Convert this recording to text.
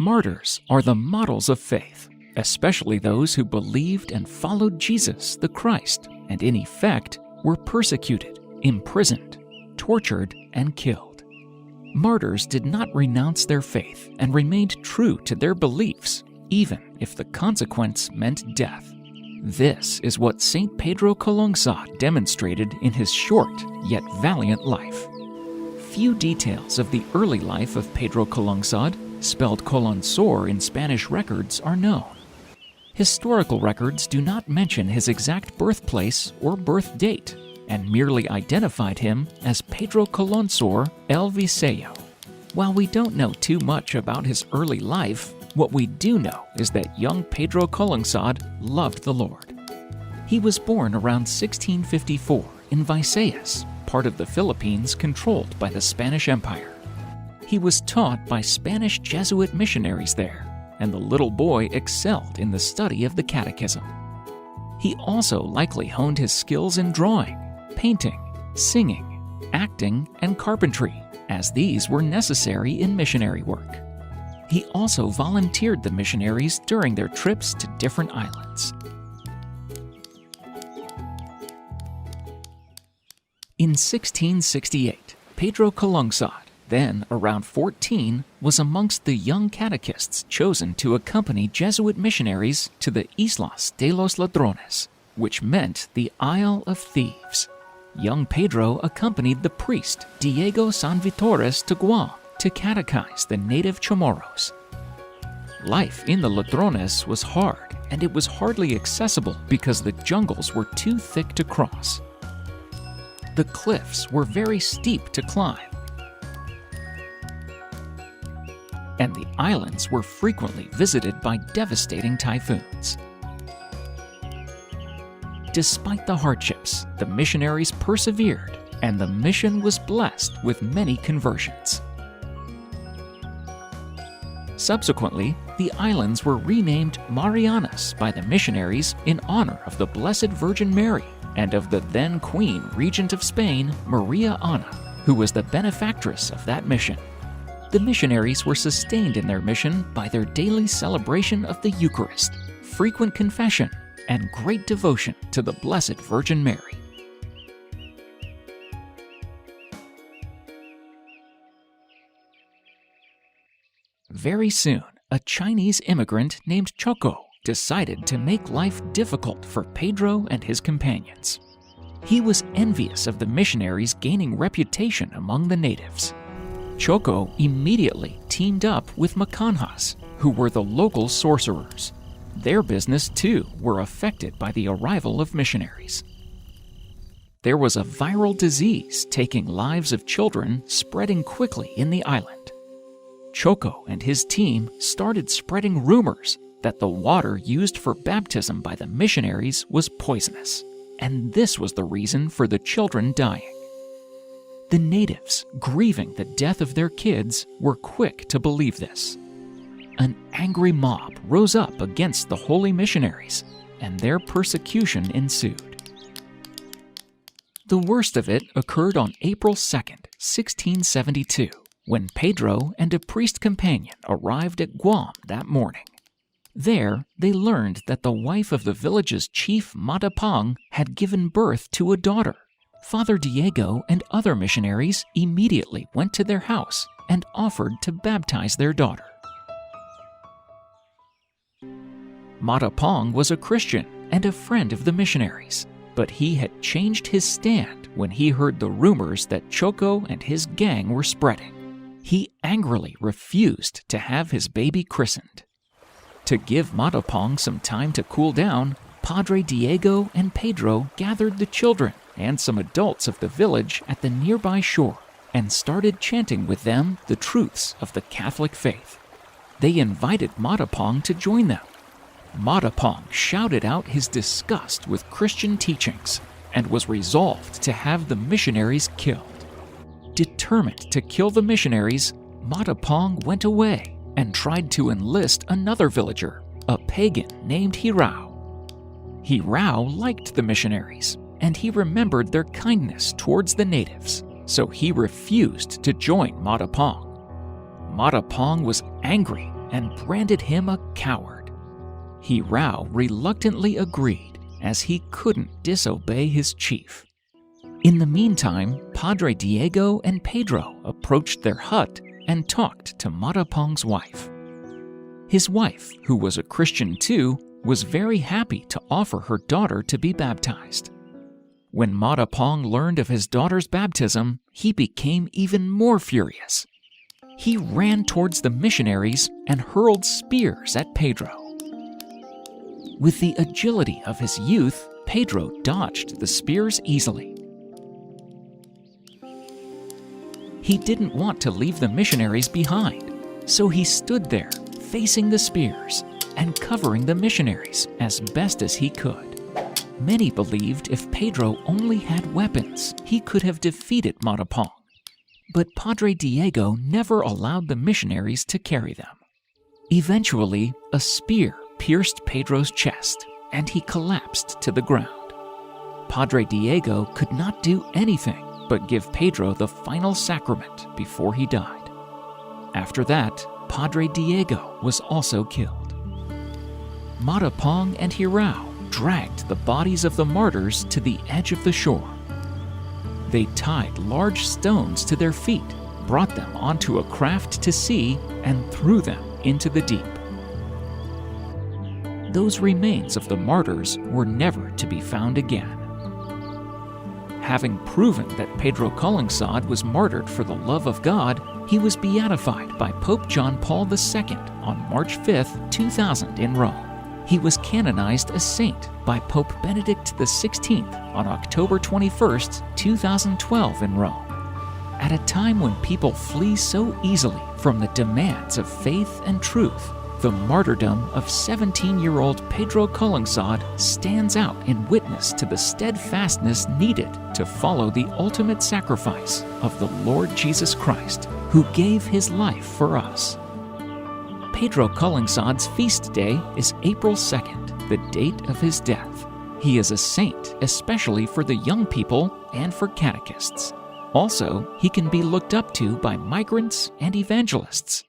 Martyrs are the models of faith, especially those who believed and followed Jesus, the Christ, and in effect were persecuted, imprisoned, tortured, and killed. Martyrs did not renounce their faith and remained true to their beliefs, even if the consequence meant death. This is what St. Pedro Calungsod demonstrated in his short yet valiant life. Few details of the early life of Pedro Calungsod, spelled Calungsod in Spanish records, are known. Historical records do not mention his exact birthplace or birth date, and merely identified him as Pedro Calungsod el Viseo. While we don't know too much about his early life, what we do know is that young Pedro Calungsod loved the Lord. He was born around 1654 in Visayas, part of the Philippines controlled by the Spanish Empire. He was taught by Spanish Jesuit missionaries there, and the little boy excelled in the study of the catechism. He also likely honed his skills in drawing, painting, singing, acting, and carpentry, as these were necessary in missionary work. He also volunteered the missionaries during their trips to different islands. In 1668, Pedro Calungsod, then around 14, was amongst the young catechists chosen to accompany Jesuit missionaries to the Islas de los Ladrones, which meant the Isle of Thieves. Young Pedro accompanied the priest Diego San Vitores to Guam to catechize the native Chamorros. Life in the Ladrones was hard, and it was hardly accessible because the jungles were too thick to cross. The cliffs were very steep to climb, and the islands were frequently visited by devastating typhoons. Despite the hardships, the missionaries persevered, and the mission was blessed with many conversions. Subsequently, the islands were renamed Marianas by the missionaries in honor of the Blessed Virgin Mary and of the then Queen Regent of Spain, Maria Ana, who was the benefactress of that mission. The missionaries were sustained in their mission by their daily celebration of the Eucharist, frequent confession, and great devotion to the Blessed Virgin Mary. Very soon, a Chinese immigrant named Choco decided to make life difficult for Pedro and his companions. He was envious of the missionaries gaining reputation among the natives. Choco immediately teamed up with Makanhas, who were the local sorcerers. Their business, too, were affected by the arrival of missionaries. There was a viral disease taking lives of children spreading quickly in the island. Choco and his team started spreading rumors that the water used for baptism by the missionaries was poisonous, and this was the reason for the children dying. The natives, grieving the death of their kids, were quick to believe this. An angry mob rose up against the holy missionaries, and their persecution ensued. The worst of it occurred on April 2nd, 1672, when Pedro and a priest companion arrived at Guam that morning. There, they learned that the wife of the village's chief, Matapang, had given birth to a daughter. Father Diego and other missionaries immediately went to their house and offered to baptize their daughter. Matapang was a Christian and a friend of the missionaries, but he had changed his stand when he heard the rumors that Choco and his gang were spreading. He angrily refused to have his baby christened. To give Matapang some time to cool down, Padre Diego and Pedro gathered the children and some adults of the village at the nearby shore and started chanting with them the truths of the Catholic faith. They invited Matapang to join them. Matapang shouted out his disgust with Christian teachings and was resolved to have the missionaries killed. Determined to kill the missionaries, Matapang went away and tried to enlist another villager, a pagan named Hirao. Hirao liked the missionaries, and he remembered their kindness towards the natives, so he refused to join Matapang. Matapang was angry and branded him a coward. Hirao reluctantly agreed, as he couldn't disobey his chief. In the meantime, Padre Diego and Pedro approached their hut and talked to Matapong's wife. His wife, who was a Christian too, was very happy to offer her daughter to be baptized. When Matapong learned of his daughter's baptism, he became even more furious. He ran towards the missionaries and hurled spears at Pedro. With the agility of his youth, Pedro dodged the spears easily. He didn't want to leave the missionaries behind, so he stood there, facing the spears and covering the missionaries as best as he could. Many believed if Pedro only had weapons, he could have defeated Matapong. But Padre Diego never allowed the missionaries to carry them. Eventually, a spear pierced Pedro's chest, and he collapsed to the ground. Padre Diego could not do anything but give Pedro the final sacrament before he died. After that, Padre Diego was also killed. Matapong and Hirao dragged the bodies of the martyrs to the edge of the shore. They tied large stones to their feet, brought them onto a craft to sea, and threw them into the deep. Those remains of the martyrs were never to be found again. Having proven that Pedro Calungsod was martyred for the love of God, he was beatified by Pope John Paul II on March 5, 2000 in Rome. He was canonized a saint by Pope Benedict XVI on October 21, 2012 in Rome. At a time when people flee so easily from the demands of faith and truth, the martyrdom of 17-year-old Pedro Calungsod stands out in witness to the steadfastness needed to follow the ultimate sacrifice of the Lord Jesus Christ, who gave his life for us. Pedro Calungsod's feast day is April 2nd, the date of his death. He is a saint, especially for the young people and for catechists. Also, he can be looked up to by migrants and evangelists.